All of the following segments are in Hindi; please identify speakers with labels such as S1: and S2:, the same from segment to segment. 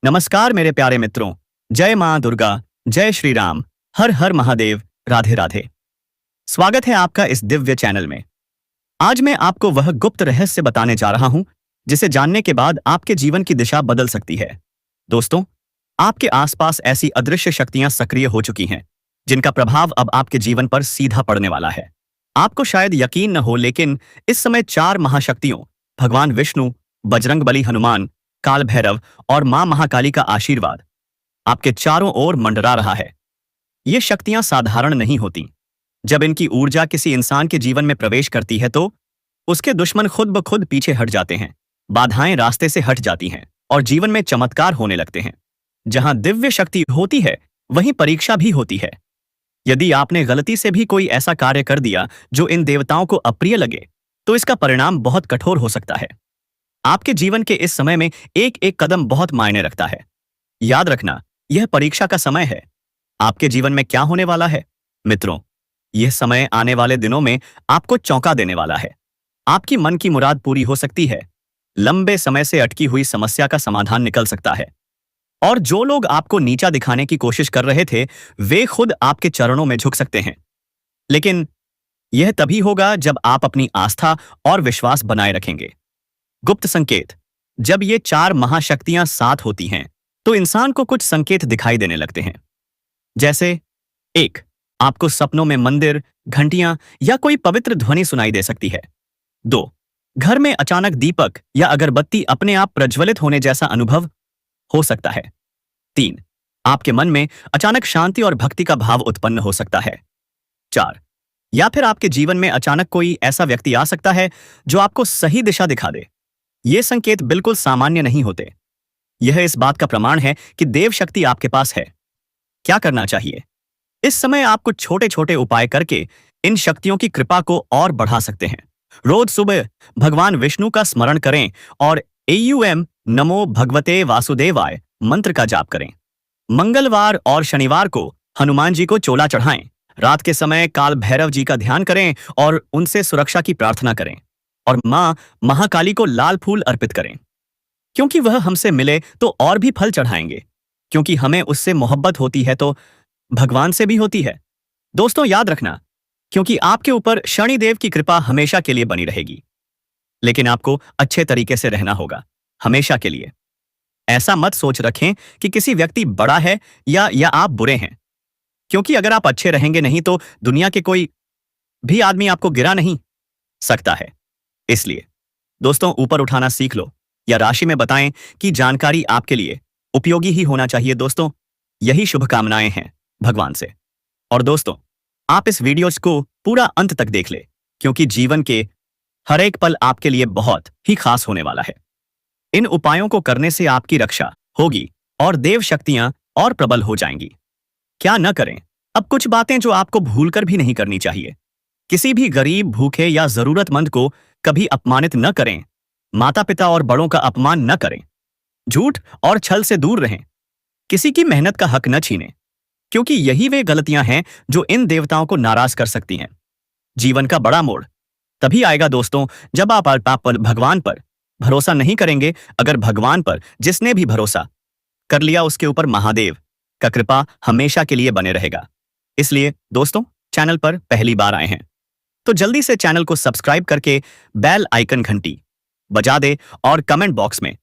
S1: नमस्कार मेरे प्यारे मित्रों। जय मां दुर्गा, जय श्री राम, हर हर महादेव, राधे राधे। स्वागत है आपका इस दिव्य चैनल में। आज मैं आपको वह गुप्त रहस्य बताने जा रहा हूं जिसे जानने के बाद आपके जीवन की दिशा बदल सकती है। दोस्तों, आपके आसपास ऐसी अदृश्य शक्तियां सक्रिय हो चुकी हैं जिनका प्रभाव अब आपके जीवन पर सीधा पड़ने वाला है। आपको शायद यकीन न हो, लेकिन इस समय 4 महाशक्तियों भगवान विष्णु, बजरंगबली, हनुमान, काल भैरव और मां महाकाली का आशीर्वाद आपके चारों ओर मंडरा रहा है। ये शक्तियां साधारण नहीं होती। जब इनकी ऊर्जा किसी इंसान के जीवन में प्रवेश करती है तो उसके दुश्मन खुद ब खुद पीछे हट जाते हैं, बाधाएं रास्ते से हट जाती हैं और जीवन में चमत्कार होने लगते हैं। जहां दिव्य शक्ति होती है वहीं परीक्षा भी होती है। यदि आपने गलती से भी कोई ऐसा कार्य कर दिया जो इन देवताओं को अप्रिय लगे तो इसका परिणाम बहुत कठोर हो सकता है। आपके जीवन के इस समय में एक एक कदम बहुत मायने रखता है। याद रखना, यह परीक्षा का समय है। आपके जीवन में क्या होने वाला है मित्रों, यह समय आने वाले दिनों में आपको चौंका देने वाला है। आपकी मन की मुराद पूरी हो सकती है। लंबे समय से अटकी हुई समस्या का समाधान निकल सकता है और जो लोग आपको नीचा दिखाने की कोशिश कर रहे थे वे खुद आपके चरणों में झुक सकते हैं। लेकिन यह तभी होगा जब आप अपनी आस्था और विश्वास बनाए रखेंगे। गुप्त संकेत। जब ये 4 महाशक्तियां साथ होती हैं तो इंसान को कुछ संकेत दिखाई देने लगते हैं। जैसे 1, आपको सपनों में मंदिर, घंटियां या कोई पवित्र ध्वनि सुनाई दे सकती है। 2, घर में अचानक दीपक या अगरबत्ती अपने आप प्रज्वलित होने जैसा अनुभव हो सकता है। 3, आपके मन में अचानक शांति और भक्ति का भाव उत्पन्न हो सकता है। 4, या फिर आपके जीवन में अचानक कोई ऐसा व्यक्ति आ सकता है जो आपको सही दिशा दिखा दे। ये संकेत बिल्कुल सामान्य नहीं होते। यह इस बात का प्रमाण है कि देव शक्ति आपके पास है। क्या करना चाहिए? इस समय आप कुछ छोटे छोटे उपाय करके इन शक्तियों की कृपा को और बढ़ा सकते हैं। रोज सुबह भगवान विष्णु का स्मरण करें और AUM नमो भगवते वासुदेवाय मंत्र का जाप करें। मंगलवार और शनिवार को हनुमान जी को चोला चढ़ाएं। रात के समय काल भैरव जी का ध्यान करें और उनसे सुरक्षा की प्रार्थना करें। और मां महाकाली को लाल फूल अर्पित करें, क्योंकि वह हमसे मिले तो और भी फल चढ़ाएंगे। क्योंकि हमें उससे मोहब्बत होती है तो भगवान से भी होती है। दोस्तों, याद रखना, क्योंकि आपके ऊपर शनिदेव की कृपा हमेशा के लिए बनी रहेगी। लेकिन आपको अच्छे तरीके से रहना होगा, हमेशा के लिए। ऐसा मत सोच रखें कि किसी व्यक्ति बड़ा है या आप बुरे हैं, क्योंकि अगर आप अच्छे रहेंगे नहीं तो दुनिया के कोई भी आदमी आपको गिरा नहीं सकता है। इसलिए दोस्तों, ऊपर उठाना सीख लो या राशि में बताएं कि जानकारी आपके लिए उपयोगी ही होना चाहिए। दोस्तों, यही शुभकामनाएं हैं भगवान से। और दोस्तों, आप इस वीडियो को पूरा अंत तक देख ले, क्योंकि जीवन के हर एक पल आपके लिए बहुत ही खास होने वाला है। इन उपायों को करने से आपकी रक्षा होगी और देव शक्तियां और प्रबल हो जाएंगी। क्या न करें? अब कुछ बातें जो आपको भूलकर भी नहीं करनी चाहिए। किसी भी गरीब, भूखे या जरूरतमंद को कभी अपमानित न करें। माता पिता और बड़ों का अपमान न करें। झूठ और छल से दूर रहें। किसी की मेहनत का हक न छीनें, क्योंकि यही वे गलतियां हैं जो इन देवताओं को नाराज कर सकती हैं। जीवन का बड़ा मोड़ तभी आएगा दोस्तों जब आप भगवान पर भरोसा नहीं करेंगे। अगर भगवान पर जिसने भी भरोसा कर लिया उसके ऊपर महादेव का कृपा हमेशा के लिए बने रहेगा। इसलिए दोस्तों, चैनल पर पहली बार आए हैं तो जल्दी से चैनल को सब्सक्राइब करके बेल आइकन घंटी बजा दे और कमेंट बॉक्स में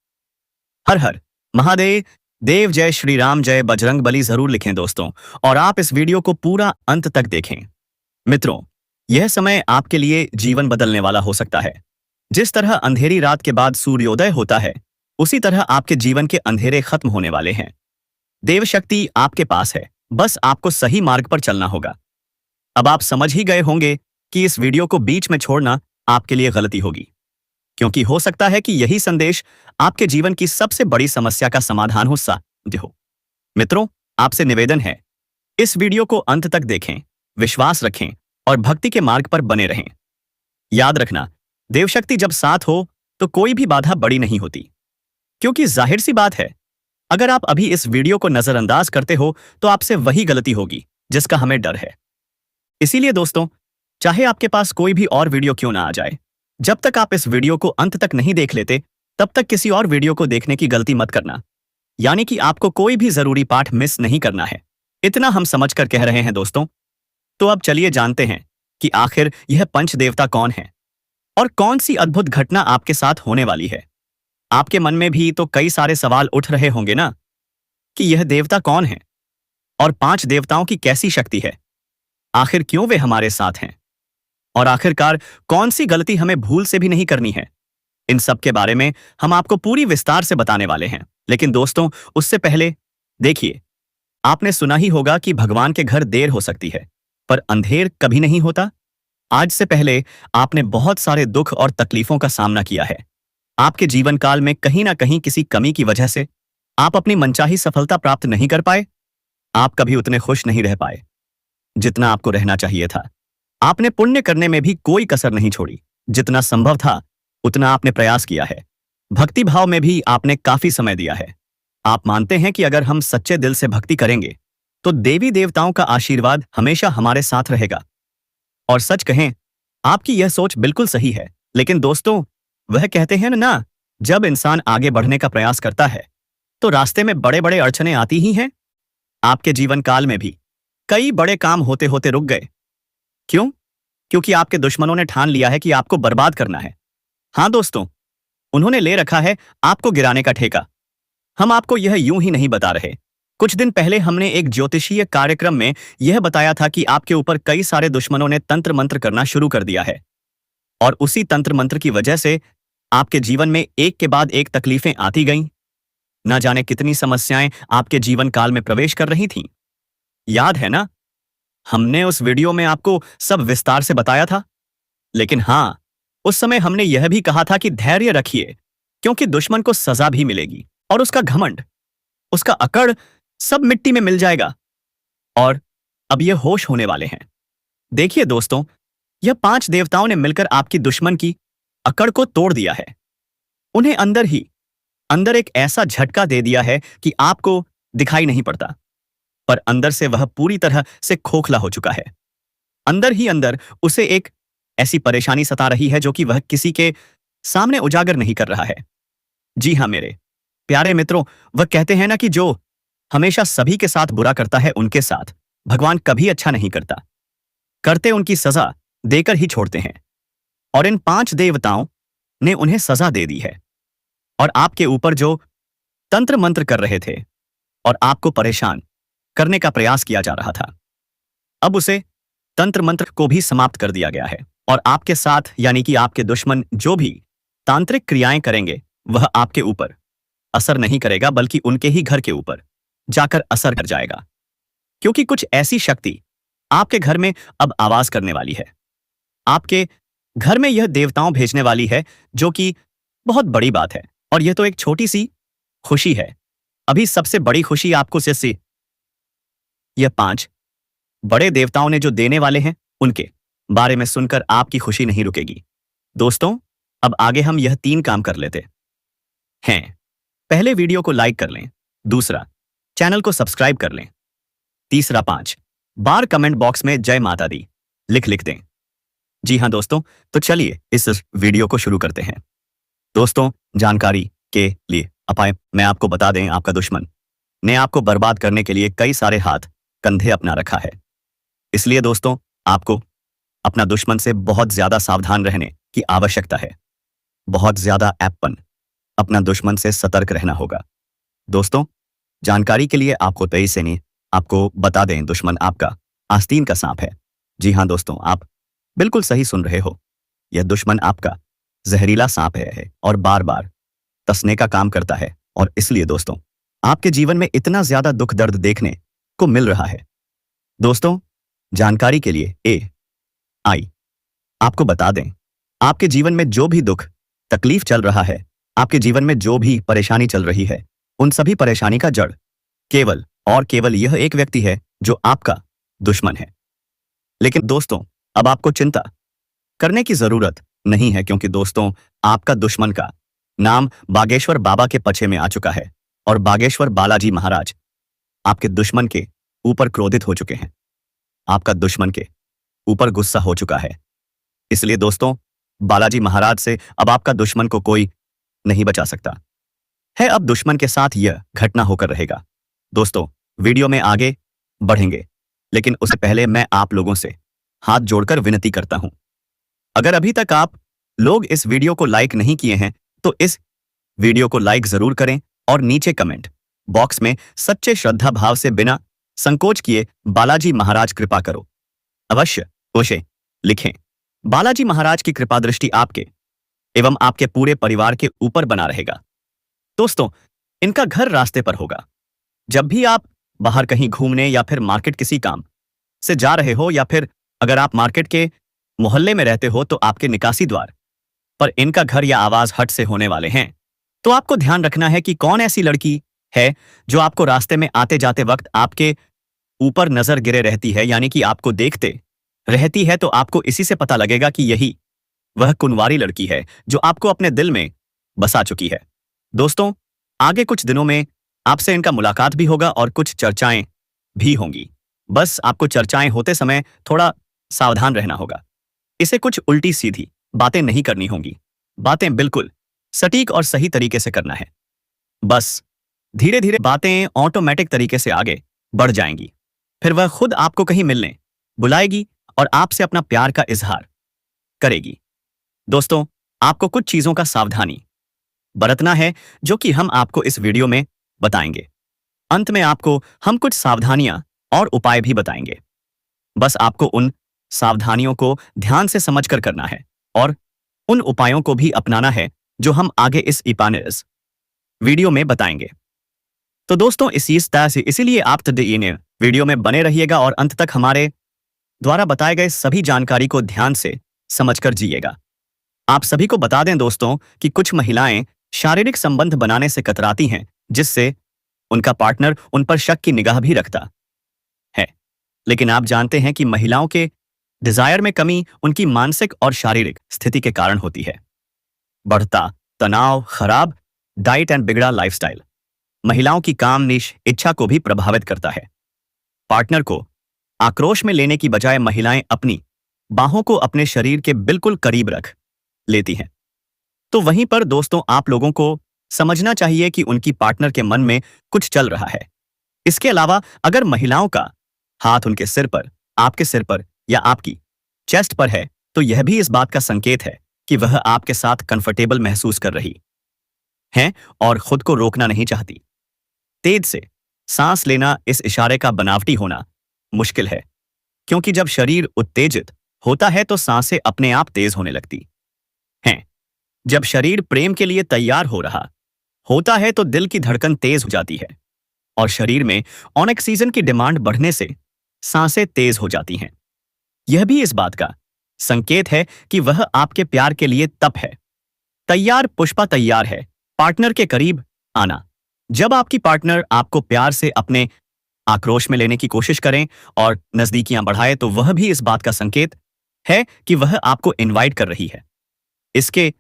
S1: हर हर महादेव, देव, जय श्री राम, जय बजरंगबली जरूर लिखें दोस्तों। और आप इस वीडियो को पूरा अंत तक देखें। मित्रों, यह समय आपके लिए जीवन बदलने वाला हो सकता है। जिस तरह अंधेरी रात के बाद सूर्योदय होता है, उसी तरह आपके जीवन के अंधेरे खत्म होने वाले हैं। देव शक्ति आपके पास है, बस आपको सही मार्ग पर चलना होगा। अब आप समझ ही गए होंगे कि इस वीडियो को बीच में छोड़ना आपके लिए गलती होगी, क्योंकि हो सकता है कि यही संदेश आपके जीवन की सबसे बड़ी समस्या का समाधान हो। मित्रों, आपसे निवेदन है, इस वीडियो को अंत तक देखें, विश्वास रखें और भक्ति के मार्ग पर बने रहें। याद रखना, देवशक्ति जब साथ हो तो कोई भी बाधा बड़ी नहीं होती, क्योंकि जाहिर सी बात है, अगर आप अभी इस वीडियो को नजरअंदाज करते हो तो आपसे वही गलती होगी जिसका हमें डर है। इसीलिए दोस्तों, चाहे आपके पास कोई भी और वीडियो क्यों ना आ जाए, जब तक आप इस वीडियो को अंत तक नहीं देख लेते तब तक किसी और वीडियो को देखने की गलती मत करना। यानी कि आपको कोई भी जरूरी पाठ मिस नहीं करना है। इतना हम समझकर कह रहे हैं दोस्तों। तो अब चलिए जानते हैं कि आखिर यह पंच देवता कौन है और कौन सी अद्भुत घटना आपके साथ होने वाली है। आपके मन में भी तो कई सारे सवाल उठ रहे होंगे ना कि यह देवता कौन है और पांच देवताओं की कैसी शक्ति है, आखिर क्यों वे हमारे साथ हैं और आखिरकार कौन सी गलती हमें भूल से भी नहीं करनी है। इन सब के बारे में हम आपको पूरी विस्तार से बताने वाले हैं। लेकिन दोस्तों, उससे पहले देखिए, आपने सुना ही होगा कि भगवान के घर देर हो सकती है पर अंधेर कभी नहीं होता। आज से पहले आपने बहुत सारे दुख और तकलीफों का सामना किया है। आपके जीवन काल में कहीं ना कहीं किसी कमी की वजह से आप अपनी मनचाही सफलता प्राप्त नहीं कर पाए। आप कभी उतने खुश नहीं रह पाए जितना आपको रहना चाहिए था। आपने पुण्य करने में भी कोई कसर नहीं छोड़ी। जितना संभव था उतना आपने प्रयास किया है। भक्ति भाव में भी आपने काफी समय दिया है। आप मानते हैं कि अगर हम सच्चे दिल से भक्ति करेंगे तो देवी देवताओं का आशीर्वाद हमेशा हमारे साथ रहेगा। और सच कहें, आपकी यह सोच बिल्कुल सही है। लेकिन दोस्तों, वह कहते हैं ना, जब इंसान आगे बढ़ने का प्रयास करता है तो रास्ते में बड़े बड़े अड़चने आती ही हैं। आपके जीवन काल में भी कई बड़े काम होते होते रुक गए। क्यों? क्योंकि आपके दुश्मनों ने ठान लिया है कि आपको बर्बाद करना है। हाँ दोस्तों, उन्होंने ले रखा है आपको गिराने का ठेका। हम आपको यह यूं ही नहीं बता रहे। कुछ दिन पहले हमने एक ज्योतिषीय कार्यक्रम में यह बताया था कि आपके ऊपर कई सारे दुश्मनों ने तंत्र मंत्र करना शुरू कर दिया है और उसी तंत्र मंत्र की वजह से आपके जीवन में एक के बाद एक तकलीफें आती गईं। न जाने कितनी समस्याएं आपके जीवन काल में प्रवेश कर रही थीं। याद है ना, हमने उस वीडियो में आपको सब विस्तार से बताया था। लेकिन हाँ, उस समय हमने यह भी कहा था कि धैर्य रखिए, क्योंकि दुश्मन को सजा भी मिलेगी और उसका घमंड, उसका अकड़ सब मिट्टी में मिल जाएगा। और अब यह होश होने वाले हैं। देखिए दोस्तों, यह पांच देवताओं ने मिलकर आपकी दुश्मन की अकड़ को तोड़ दिया है। उन्हें अंदर ही अंदर एक ऐसा झटका दे दिया है कि आपको दिखाई नहीं पड़ता, पर अंदर से वह पूरी तरह से खोखला हो चुका है। अंदर ही अंदर उसे एक ऐसी परेशानी सता रही है जो कि वह किसी के सामने उजागर नहीं कर रहा है। जी हाँ मेरे प्यारे मित्रों, वह कहते हैं ना कि जो हमेशा सभी के साथ बुरा करता है उनके साथ भगवान कभी अच्छा नहीं करता। करते उनकी सजा देकर ही छोड़ते हैं। और इन पांच देवताओं ने उन्हें सजा दे दी है और आपके ऊपर जो तंत्र मंत्र कर रहे थे और आपको परेशान करने का प्रयास किया जा रहा था, अब उसे तंत्र मंत्र को भी समाप्त कर दिया गया है। और आपके साथ यानी कि आपके दुश्मन जो भी तांत्रिक क्रियाएं करेंगे वह आपके ऊपर असर नहीं करेगा, बल्कि उनके ही घर के ऊपर जाकर असर कर जाएगा। क्योंकि कुछ ऐसी शक्ति आपके घर में अब आवाज करने वाली है। आपके घर में यह देवताओं भेजने वाली है, जो कि बहुत बड़ी बात है। और यह तो एक छोटी सी खुशी है। अभी सबसे बड़ी खुशी आपको जैसे यह पांच बड़े देवताओं ने जो देने वाले हैं उनके बारे में सुनकर आपकी खुशी नहीं रुकेगी। दोस्तों, अब आगे हम यह तीन काम कर लेते हैं। पहले वीडियो को लाइक कर लें, दूसरा चैनल को सब्सक्राइब कर लें, तीसरा 5 बार कमेंट बॉक्स में जय माता दी लिख दें। जी हाँ दोस्तों, तो चलिए इस वीडियो को शुरू करते हैं। दोस्तों, जानकारी के लिए अपाय मैं आपको बता दें, आपका दुश्मन ने आपको बर्बाद करने के लिए कई सारे हाथ कंधे अपना रखा है। इसलिए दोस्तों, आपको अपना दुश्मन से बहुत ज्यादा सावधान रहने की आवश्यकता है। बहुत ज्यादा ऐप्पन अपना दुश्मन से सतर्क रहना होगा। दोस्तों, जानकारी के लिए आपको तेईस से नहीं आपको बता दें, दुश्मन आपका आस्तीन का सांप है। जी हाँ दोस्तों, आप बिल्कुल सही सुन रहे हो। यह दुश्मन आपका जहरीला सांप है और बार बार तसने का काम करता है। और इसलिए दोस्तों, आपके जीवन में इतना ज्यादा दुख दर्द देखने को मिल रहा है। दोस्तों, जानकारी के लिए आई आपको बता दें, आपके जीवन में जो भी दुख तकलीफ चल रहा है, आपके जीवन में जो भी परेशानी चल रही है, उन सभी परेशानी का जड़ केवल और केवल यह एक व्यक्ति है जो आपका दुश्मन है। लेकिन दोस्तों, अब आपको चिंता करने की जरूरत नहीं है, क्योंकि दोस्तों, आपका दुश्मन का नाम बागेश्वर बाबा के पछे में आ चुका है और बागेश्वर बालाजी महाराज आपके दुश्मन के ऊपर क्रोधित हो चुके हैं। आपका दुश्मन के ऊपर गुस्सा हो चुका है। इसलिए दोस्तों, बालाजी महाराज से अब आपका दुश्मन को कोई नहीं बचा सकता। है अब दुश्मन के साथ यह घटना होकर रहेगा। दोस्तों, वीडियो में आगे बढ़ेंगे, लेकिन उससे पहले मैं आप लोगों से हाथ जोड़कर विनती करता हूं। अगर अभी तक आप लोग इस वीडियो को लाइक नहीं किए हैं तो इस वीडियो को लाइक जरूर करें और नीचे कमेंट बॉक्स में सच्चे श्रद्धा भाव से बिना संकोच किए बालाजी महाराज कृपा करो अवश्य उसे लिखें। बालाजी महाराज की कृपा दृष्टि आपके एवं आपके पूरे परिवार के ऊपर बना रहेगा। दोस्तों, इनका घर रास्ते पर होगा। जब भी आप बाहर कहीं घूमने या फिर मार्केट किसी काम से जा रहे हो, या फिर अगर आप मार्केट के मोहल्ले में रहते हो, तो आपके निकासी द्वार पर इनका घर या आवाज हट से होने वाले हैं। तो आपको ध्यान रखना है कि कौन ऐसी लड़की है जो आपको रास्ते में आते जाते वक्त आपके ऊपर नजर गिरे रहती है, यानी कि आपको देखते रहती है। तो आपको इसी से पता लगेगा कि यही वह कुंवारी लड़की है जो आपको अपने दिल में बसा चुकी है। दोस्तों, आगे कुछ दिनों में आपसे इनका मुलाकात भी होगा और कुछ चर्चाएं भी होंगी। बस आपको चर्चाएं होते समय थोड़ा सावधान रहना होगा। इसे कुछ उल्टी सीधी बातें नहीं करनी होंगी। बातें बिल्कुल सटीक और सही तरीके से करना है। बस धीरे धीरे बातें ऑटोमेटिक तरीके से आगे बढ़ जाएंगी। फिर वह खुद आपको कहीं मिलने बुलाएगी और आपसे अपना प्यार का इजहार करेगी। दोस्तों, आपको कुछ चीजों का सावधानी बरतना है जो कि हम आपको इस वीडियो में बताएंगे। अंत में आपको हम कुछ सावधानियां और उपाय भी बताएंगे। बस आपको उन सावधानियों को ध्यान से समझकर करना है और उन उपायों को भी अपनाना है जो हम आगे इस इपानेस वीडियो में बताएंगे। तो दोस्तों, इसीलिए आप वीडियो में बने रहिएगा और अंत तक हमारे द्वारा बताए गए सभी जानकारी को ध्यान से समझकर जिएगा। आप सभी को बता दें दोस्तों कि कुछ महिलाएं शारीरिक संबंध बनाने से कतराती हैं, जिससे उनका पार्टनर उन पर शक की निगाह भी रखता है। लेकिन आप जानते हैं कि महिलाओं के डिजायर में कमी उनकी मानसिक और शारीरिक स्थिति के कारण होती है। बढ़ता तनाव, खराब डाइट एंड बिगड़ा लाइफस्टाइल महिलाओं की कामनिश इच्छा को भी प्रभावित करता है। पार्टनर को आक्रोश में लेने की बजाय महिलाएं अपनी बाहों को अपने शरीर के बिल्कुल करीब रख लेती हैं। तो वहीं पर दोस्तों, आप लोगों को समझना चाहिए कि उनकी पार्टनर के मन में कुछ चल रहा है। इसके अलावा अगर महिलाओं का हाथ उनके सिर पर, आपके सिर पर या आपकी चेस्ट पर है, तो यह भी इस बात का संकेत है कि वह आपके साथ कंफर्टेबल महसूस कर रही हैं और खुद को रोकना नहीं चाहती। तेज से सांस लेना इस इशारे का बनावटी होना मुश्किल है, क्योंकि जब शरीर उत्तेजित होता है तो सांसें अपने आप तेज होने लगती हैं। जब शरीर प्रेम के लिए तैयार हो रहा होता है तो दिल की धड़कन तेज हो जाती है और शरीर में ऑक्सीजन की डिमांड बढ़ने से सांसें तेज हो जाती हैं। यह भी इस बात का संकेत है कि वह आपके प्यार के लिए तप है, तैयार, पुष्पा तैयार है पार्टनर के करीब आना। जब आपकी पार्टनर आपको प्यार से अपने आक्रोश में लेने की कोशिश करें और नजदीकियां बढ़ाए, तो वह भी इस बात का संकेत है कि वह आपको इनवाइट कर रही है। इसके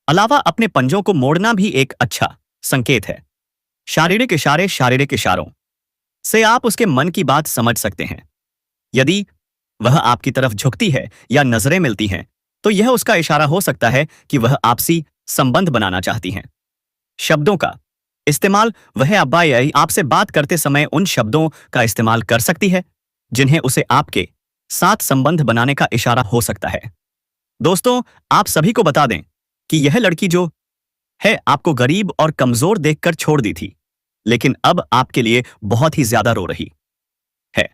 S1: अलावा अपने पंजों को मोड़ना भी एक अच्छा संकेत है। शारीरिक इशारों से आप उसके मन की बात समझ सकते हैं। यदि वह आपकी तरफ झुकती है या नजरें मिलती हैं, तो यह उसका इशारा हो सकता है कि वह आपसी संबंध बनाना चाहती हैं। शब्दों का इस्तेमाल, वह आपसे बात करते समय उन शब्दों का इस्तेमाल कर सकती है जिन्हें उसे आपके साथ संबंध बनाने का इशारा हो सकता है। दोस्तों, आप सभी को बता दें कि यह लड़की जो है आपको गरीब और कमजोर देखकर छोड़ दी थी, लेकिन अब आपके लिए बहुत ही ज्यादा रो रही है।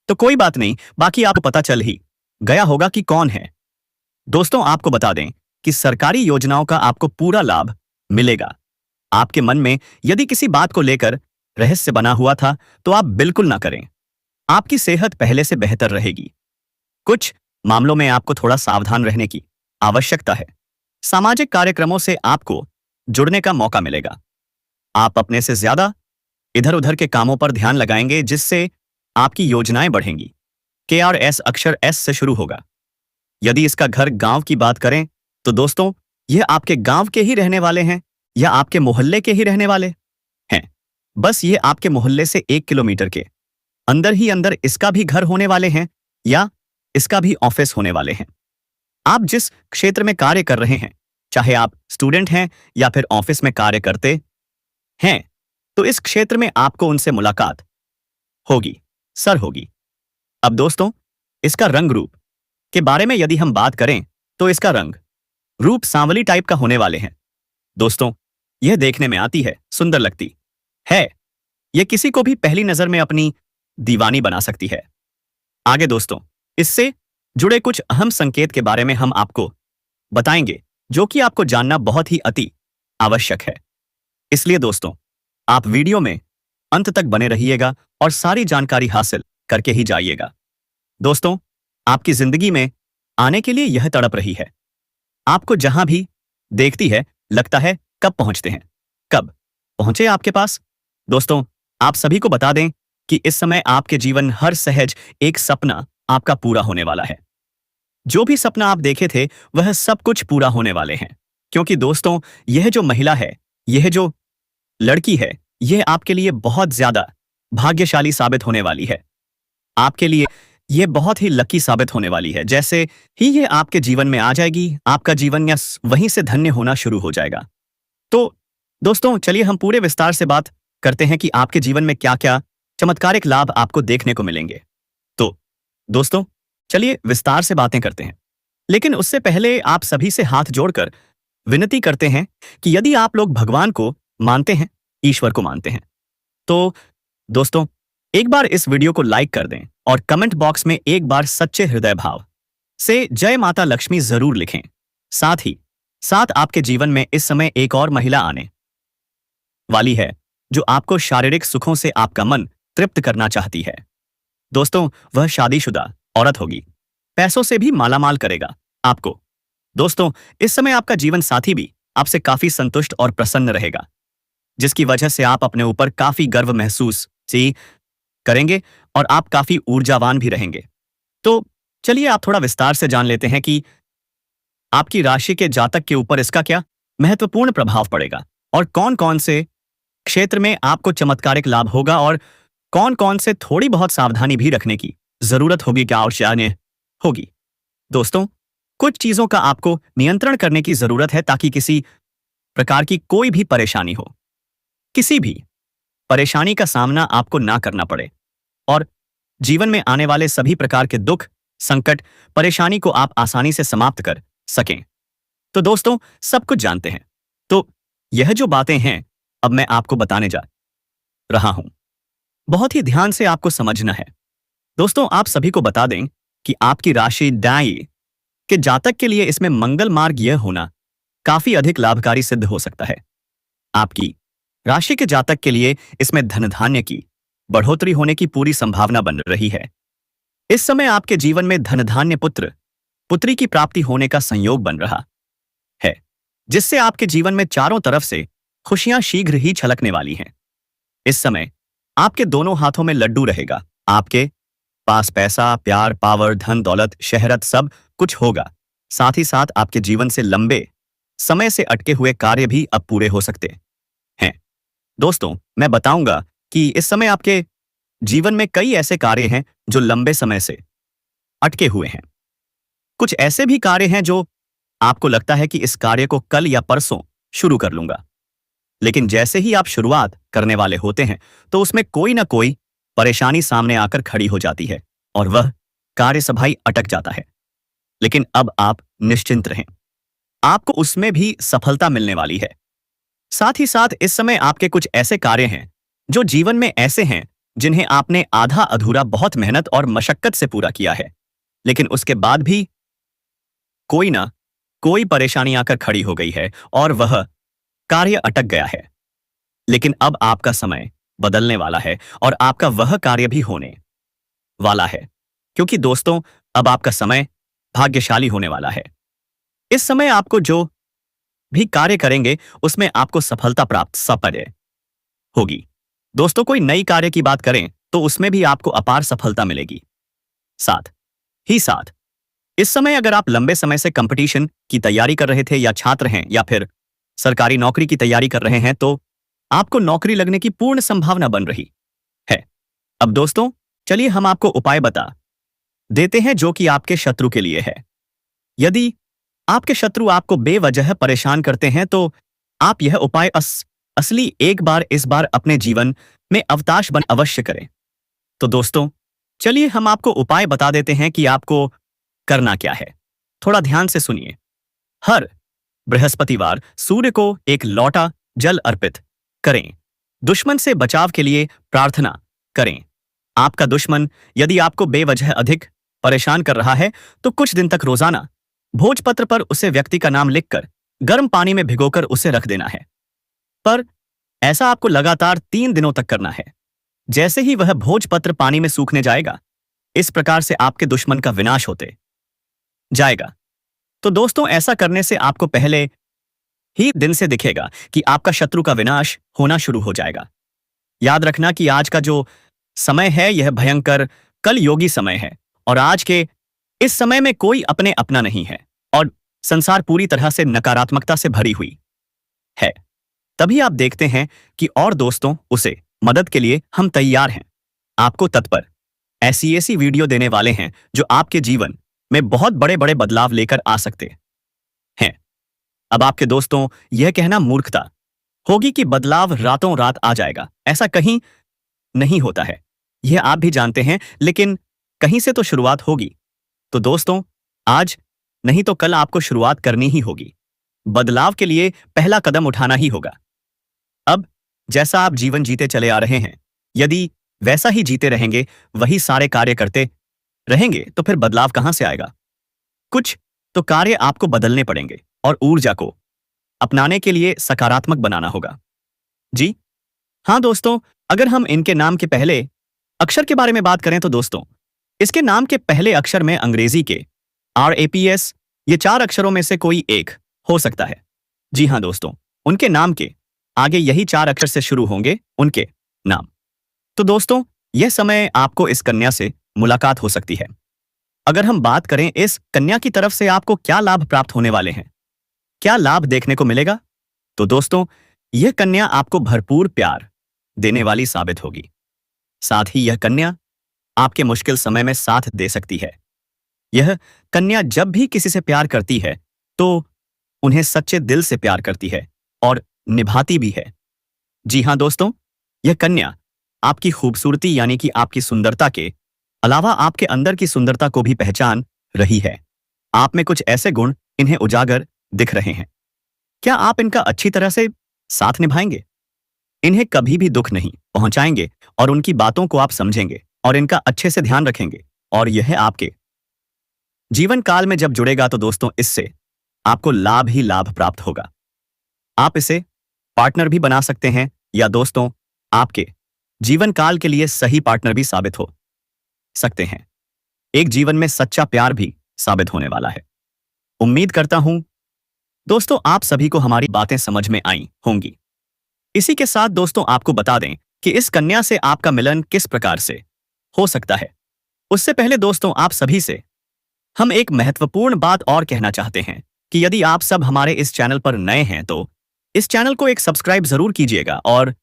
S1: तो कोई बात नहीं, बाकी आपको पता चल ही गया होगा कि कौन है। दोस्तों, आपको बता दें कि सरकारी योजनाओं का आपको पूरा लाभ मिलेगा। आपके मन में यदि किसी बात को लेकर रहस्य बना हुआ था तो आप बिल्कुल ना करें। आपकी सेहत पहले से बेहतर रहेगी। कुछ मामलों में आपको थोड़ा सावधान रहने की आवश्यकता है। सामाजिक कार्यक्रमों से आपको जुड़ने का मौका मिलेगा। आप अपने से ज्यादा इधर उधर के कामों पर ध्यान लगाएंगे, जिससे आपकी योजनाएं बढ़ेंगी। KRS अक्षर S से शुरू होगा। यदि इसका घर गांव की बात करें तो दोस्तों, यह आपके गांव के ही रहने वाले हैं या आपके मोहल्ले के ही रहने वाले हैं। बस ये आपके मोहल्ले से 1 किलोमीटर के अंदर ही अंदर इसका भी घर होने वाले हैं या इसका भी ऑफिस होने वाले हैं। आप जिस क्षेत्र में कार्य कर रहे हैं, चाहे आप स्टूडेंट हैं या फिर ऑफिस में कार्य करते हैं तो इस क्षेत्र में आपको उनसे मुलाकात होगी, सर होगी। अब दोस्तों, इसका रंग रूप के बारे में यदि हम बात करें तो इसका रंग रूप सांवली टाइप का होने वाले हैं। दोस्तों, यह देखने में आती है, सुंदर लगती है। यह किसी को भी पहली नजर में अपनी दीवानी बना सकती है। आगे दोस्तों, इससे जुड़े कुछ अहम संकेत के बारे में हम आपको बताएंगे जो कि आपको जानना बहुत ही अति आवश्यक है। इसलिए दोस्तों, आप वीडियो में अंत तक बने रहिएगा और सारी जानकारी हासिल करके ही जाइएगा। दोस्तों, आपकी जिंदगी में आने के लिए यह तड़प रही है। आपको जहां भी देखती है लगता है कब पहुंचते हैं, कब पहुंचे आपके पास। दोस्तों, आप सभी को बता दें कि इस समय आपके जीवन हर सहज एक सपना आपका पूरा होने वाला है। जो भी सपना आप देखे थे वह सब कुछ पूरा होने वाले हैं, क्योंकि दोस्तों, यह जो महिला है, यह जो लड़की है, यह आपके लिए बहुत ज्यादा भाग्यशाली साबित होने वाली है। आपके लिए यह बहुत ही लकी साबित होने वाली है। जैसे ही यह आपके जीवन में आ जाएगी, आपका जीवन या वहीं से धन्य होना शुरू हो जाएगा। तो दोस्तों, चलिए हम पूरे विस्तार से बात करते हैं कि आपके जीवन में क्या क्या चमत्कारिक लाभ आपको देखने को मिलेंगे। तो दोस्तों, चलिए विस्तार से बातें करते हैं। लेकिन उससे पहले आप सभी से हाथ जोड़कर विनती करते हैं कि यदि आप लोग भगवान को मानते हैं, ईश्वर को मानते हैं, तो दोस्तों, एक बार इस वीडियो को लाइक कर दें और कमेंट बॉक्स में एक बार सच्चे हृदय भाव से जय माता लक्ष्मी जरूर लिखें। साथ ही साथ आपके जीवन में इस समय एक और महिला आने वाली है जो आपको शारीरिक सुखों से आपका मन तृप्त करना चाहती है। दोस्तों, वह शादीशुदा औरत होगी, पैसों से भी मालामाल करेगा आपको। दोस्तों, इस समय आपका जीवन साथी भी आपसे काफी संतुष्ट और प्रसन्न रहेगा, जिसकी वजह से आप अपने ऊपर काफी गर्व महसूस करेंगे और आप काफी ऊर्जावान भी रहेंगे। तो चलिए आप थोड़ा विस्तार से जान लेते हैं कि आपकी राशि के जातक के ऊपर इसका क्या महत्वपूर्ण प्रभाव पड़ेगा और कौन कौन से क्षेत्र में आपको चमत्कारिक लाभ होगा और कौन कौन से थोड़ी बहुत सावधानी भी रखने की जरूरत होगी, क्या और जाने होगी। दोस्तों, कुछ चीजों का आपको नियंत्रण करने की जरूरत है ताकि किसी प्रकार की कोई भी परेशानी हो, किसी भी परेशानी का सामना आपको ना करना पड़े और जीवन में आने वाले सभी प्रकार के दुख, संकट, परेशानी को आप आसानी से समाप्त कर सकें। तो दोस्तों, सब कुछ जानते हैं, तो यह जो बातें हैं अब मैं आपको बताने जा रहा हूं, बहुत ही ध्यान से आपको समझना है। दोस्तों, आप सभी को बता दें कि आपकी राशि डाई के जातक के लिए इसमें मंगल मार्ग यह होना काफी अधिक लाभकारी सिद्ध हो सकता है। आपकी राशि के जातक के लिए इसमें धन धान्य की बढ़ोतरी होने की पूरी संभावना बन रही है। इस समय आपके जीवन में धन धान्य, पुत्र पुत्री की प्राप्ति होने का संयोग बन रहा है, जिससे आपके जीवन में चारों तरफ से खुशियां शीघ्र ही छलकने वाली हैं। इस समय आपके दोनों हाथों में लड्डू रहेगा। आपके पास पैसा, प्यार, पावर, धन, दौलत, शहरत सब कुछ होगा। साथ ही साथ आपके जीवन से लंबे समय से अटके हुए कार्य भी अब पूरे हो सकते हैं। दोस्तों, मैं बताऊंगा कि इस समय आपके जीवन में कई ऐसे कार्य हैं जो लंबे समय से अटके हुए हैं। कुछ ऐसे भी कार्य हैं जो आपको लगता है कि इस कार्य को कल या परसों शुरू कर लूंगा, लेकिन जैसे ही आप शुरुआत करने वाले होते हैं तो उसमें कोई ना कोई परेशानी सामने आकर खड़ी हो जाती है और वह कार्य सभाई अटक जाता है। लेकिन अब आप निश्चिंत रहें, आपको उसमें भी सफलता मिलने वाली है। साथ ही साथ इस समय आपके कुछ ऐसे कार्य हैं जो जीवन में ऐसे हैं जिन्हें आपने आधा अधूरा बहुत मेहनत और मशक्कत से पूरा किया है, लेकिन उसके बाद भी कोई ना कोई परेशानी आकर खड़ी हो गई है और वह कार्य अटक गया है। लेकिन अब आपका समय बदलने वाला है और आपका वह कार्य भी होने वाला है, क्योंकि दोस्तों, अब आपका समय भाग्यशाली होने वाला है। इस समय आपको जो भी कार्य करेंगे उसमें आपको सफलता प्राप्त सपदे होगी। दोस्तों, कोई नई कार्य की बात करें तो उसमें भी आपको अपार सफलता मिलेगी। साथ ही साथ इस समय अगर आप लंबे समय से कंपटीशन की तैयारी कर रहे थे या छात्र हैं या फिर सरकारी नौकरी की तैयारी कर रहे हैं तो आपको नौकरी लगने की पूर्ण संभावना बन रही है। अब दोस्तों, चलिए हम आपको उपाय बता देते हैं जो कि आपके शत्रु के लिए है। यदि आपके शत्रु आपको बेवजह परेशान करते हैं तो आप यह उपाय असली एक बार इस बार अपने जीवन में अवताश बन अवश्य करें। तो दोस्तों, चलिए हम आपको उपाय बता देते हैं कि आपको करना क्या है। थोड़ा ध्यान से सुनिए। हर बृहस्पतिवार सूर्य को एक लोटा जल अर्पित करें। दुश्मन से बचाव के लिए प्रार्थना करें। आपका दुश्मन यदि आपको बेवजह अधिक परेशान कर रहा है तो कुछ दिन तक रोजाना भोजपत्र पर उसे व्यक्ति का नाम लिखकर गर्म पानी में भिगोकर उसे रख देना है। पर ऐसा आपको लगातार 3 दिनों तक करना है। जैसे ही वह भोजपत्र पानी में सूखने जाएगा, इस प्रकार से आपके दुश्मन का विनाश होते जाएगा। तो दोस्तों, ऐसा करने से आपको पहले ही दिन से दिखेगा कि आपका शत्रु का विनाश होना शुरू हो जाएगा। याद रखना कि आज का जो समय है यह भयंकर कल योगी समय है और आज के इस समय में कोई अपने अपना नहीं है और संसार पूरी तरह से नकारात्मकता से भरी हुई है। तभी आप देखते हैं कि और दोस्तों उसे मदद के लिए हम तैयार हैं। आपको तत्पर ऐसी ऐसी वीडियो देने वाले हैं जो आपके जीवन में बहुत बड़े बड़े बदलाव लेकर आ सकते हैं। अब आपके दोस्तों, यह कहना मूर्खता होगी कि बदलाव रातों रात आ जाएगा। ऐसा कहीं नहीं होता है, यह आप भी जानते हैं, लेकिन कहीं से तो शुरुआत होगी। तो दोस्तों, आज नहीं तो कल आपको शुरुआत करनी ही होगी। बदलाव के लिए पहला कदम उठाना ही होगा। अब जैसा आप जीवन जीते चले आ रहे हैं, यदि वैसा ही जीते रहेंगे, वही सारे कार्य करते रहेंगे, तो फिर बदलाव कहां से आएगा? कुछ तो कार्य आपको बदलने पड़ेंगे और ऊर्जा को अपनाने के लिए सकारात्मक बनाना होगा। जी हाँ दोस्तों, अगर हम इनके नाम के पहले अक्षर के बारे में बात करें तो दोस्तों, इसके नाम के पहले अक्षर में अंग्रेजी के RAPS, ये 4 अक्षरों में से कोई एक हो सकता है। जी हाँ दोस्तों, उनके नाम के आगे यही 4 अक्षर से शुरू होंगे उनके नाम। तो दोस्तों, यह समय आपको इस कन्या से मुलाकात हो सकती है। अगर हम बात करें इस कन्या की तरफ से आपको क्या लाभ प्राप्त होने वाले हैं, क्या लाभ देखने को मिलेगा, तो दोस्तों, यह कन्या आपको भरपूर प्यार देने वाली साबित होगी। साथ ही यह कन्या आपके मुश्किल समय में साथ दे सकती है। यह कन्या जब भी किसी से प्यार करती है तो उन्हें सच्चे दिल से प्यार करती है और निभाती भी है। जी हाँ दोस्तों, यह कन्या आपकी खूबसूरती यानी कि आपकी सुंदरता के अलावा आपके अंदर की सुंदरता को भी पहचान रही है। आप में कुछ ऐसे गुण इन्हें उजागर दिख रहे हैं। क्या आप इनका अच्छी तरह से साथ निभाएंगे? इन्हें कभी भी दुख नहीं पहुंचाएंगे और उनकी बातों को आप समझेंगे और इनका अच्छे से ध्यान रखेंगे, और यह आपके जीवन काल में जब जुड़ेगा तो दोस्तों, इससे आपको लाभ ही लाभ प्राप्त होगा। आप इसे पार्टनर भी बना सकते हैं या दोस्तों, आपके जीवन काल के लिए सही पार्टनर भी साबित हो सकते हैं। एक जीवन में सच्चा प्यार भी साबित होने वाला है। उम्मीद करता हूं दोस्तों आप सभी को हमारी बातें समझ में आई होंगी। इसी के साथ दोस्तों, आपको बता दें कि इस कन्या से आपका मिलन किस प्रकार से हो सकता है। उससे पहले दोस्तों, आप सभी से हम एक महत्वपूर्ण बात और कहना चाहते हैं कि यदि आप सब हमारे इस चैनल पर नए हैं तो इस चैनल को एक सब्सक्राइब जरूर कीजिएगा और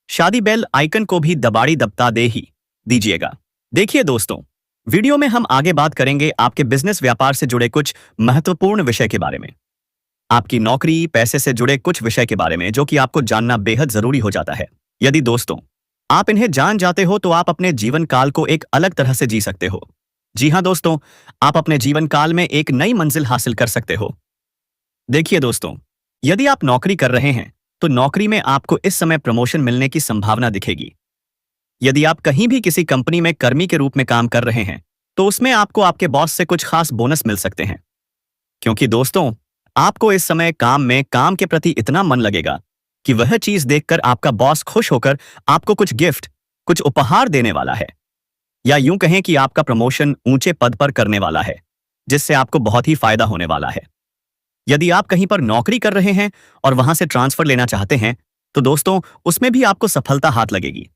S1: शादी बेल आइकन को भी दबा दे ही दीजिएगा। देखिए दोस्तों, वीडियो में हम आगे बात करेंगे आपके बिजनेस व्यापार से जुड़े कुछ महत्वपूर्ण विषय के बारे में, आपकी नौकरी पैसे से जुड़े कुछ विषय के बारे में जो कि आपको जानना बेहद जरूरी हो जाता है। यदि दोस्तों आप इन्हें जान जाते हो तो आप अपने जीवन काल को एक अलग तरह से जी सकते हो। जी हाँ दोस्तों, आप अपने जीवन काल में एक नई मंजिल हासिल कर सकते हो। देखिए दोस्तों, यदि आप नौकरी कर रहे हैं तो नौकरी में आपको इस समय प्रमोशन मिलने की संभावना दिखेगी। यदि आप कहीं भी किसी कंपनी में कर्मी के रूप में काम कर रहे हैं तो उसमें आपको आपके बॉस से कुछ खास बोनस मिल सकते हैं, क्योंकि दोस्तों आपको इस समय काम में काम के प्रति इतना मन लगेगा कि वह चीज देखकर आपका बॉस खुश होकर आपको कुछ गिफ्ट, कुछ उपहार देने वाला है, या यूं कहें कि आपका प्रमोशन ऊंचे पद पर करने वाला है, जिससे आपको बहुत ही फायदा होने वाला है। यदि आप कहीं पर नौकरी कर रहे हैं और वहां से ट्रांसफर लेना चाहते हैं तो दोस्तों उसमें भी आपको सफलता हाथ लगेगी।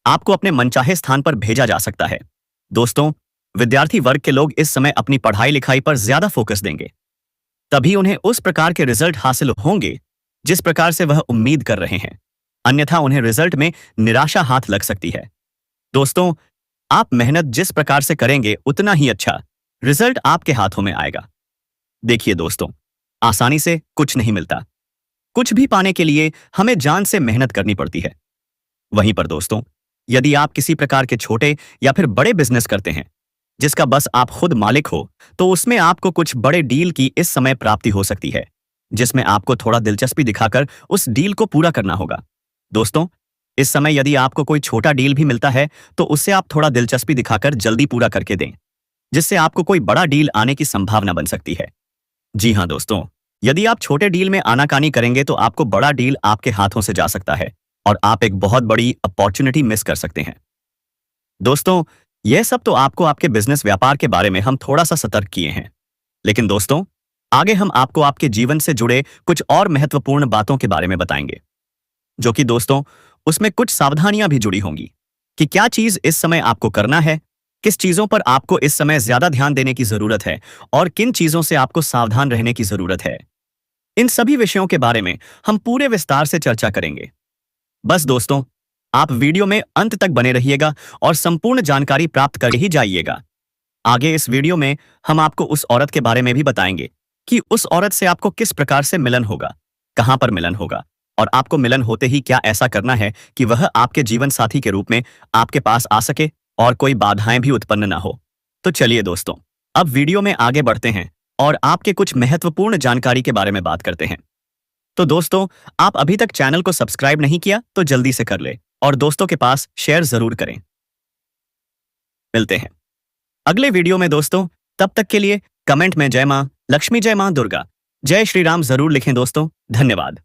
S1: आपको अपने मनचाहे स्थान पर भेजा जा सकता है। दोस्तों, विद्यार्थी वर्ग के लोग इस समय अपनी पढ़ाई लिखाई पर ज्यादा फोकस देंगे, तभी उन्हें उस प्रकार के रिजल्ट हासिल होंगे जिस प्रकार से वह उम्मीद कर रहे हैं, अन्यथा उन्हें रिजल्ट में निराशा हाथ लग सकती है। दोस्तों, आप मेहनत जिस प्रकार से करेंगे उतना ही अच्छा रिजल्ट आपके हाथों में आएगा। देखिए दोस्तों, आसानी से कुछ नहीं मिलता, कुछ भी पाने के लिए हमें जान से मेहनत करनी पड़ती है। वहीं पर दोस्तों, यदि आप किसी प्रकार के छोटे या फिर बड़े बिजनेस करते हैं जिसका बस आप खुद मालिक हो, तो उसमें आपको कुछ बड़े डील की इस समय प्राप्ति हो सकती है, जिसमें आपको थोड़ा दिलचस्पी दिखाकर उस डील को पूरा करना होगा। दोस्तों, इस समय यदि आपको कोई छोटा डील भी मिलता है, तो उससे आप थोड़ा दिलचस्पी दिखाकर जल्दी पूरा करके दें, जिससे आपको कोई बड़ा डील आने की संभावना बन सकती है। जी हाँ दोस्तों, यदि आप छोटे डील में आनाकानी करेंगे तो आपको बड़ा डील आपके हाथों से जा सकता है और आप एक बहुत बड़ी अपॉर्चुनिटी मिस कर सकते हैं। दोस्तों, यह सब तो आपको आपके बिजनेस व्यापार के बारे में हम थोड़ा सा सतर्क किए हैं। लेकिन दोस्तों, आगे हम आपको आपके जीवन से जुड़े कुछ और महत्वपूर्ण बातों के बारे में बताएंगे, जो कि दोस्तों, उसमें कुछ सावधानियां भी जुड़ी होंगी कि क्या चीज इस समय आपको करना है, किस चीजों पर आपको इस समय ज्यादा ध्यान देने की जरूरत है और किन चीजों से आपको सावधान रहने की जरूरत है। इन सभी विषयों के बारे में हम पूरे विस्तार से चर्चा करेंगे। बस दोस्तों, आप वीडियो में अंत तक बने रहिएगा और संपूर्ण जानकारी प्राप्त कर ही जाइएगा। आगे इस वीडियो में हम आपको उस औरत के बारे में भी बताएंगे कि उस औरत से आपको किस प्रकार से मिलन होगा, कहां पर मिलन होगा और आपको मिलन होते ही क्या ऐसा करना है कि वह आपके जीवन साथी के रूप में आपके पास आ सके और कोई बाधाएं भी उत्पन्न ना हो। तो चलिए दोस्तों, अब वीडियो में आगे बढ़ते हैं और आपके कुछ महत्वपूर्ण जानकारी के बारे में बात करते हैं। तो दोस्तों, आप अभी तक चैनल को सब्सक्राइब नहीं किया तो जल्दी से कर ले और दोस्तों के पास शेयर जरूर करें। मिलते हैं अगले वीडियो में दोस्तों। तब तक के लिए कमेंट में जय मां लक्ष्मी, जय मां दुर्गा, जय श्री राम जरूर लिखें दोस्तों। धन्यवाद।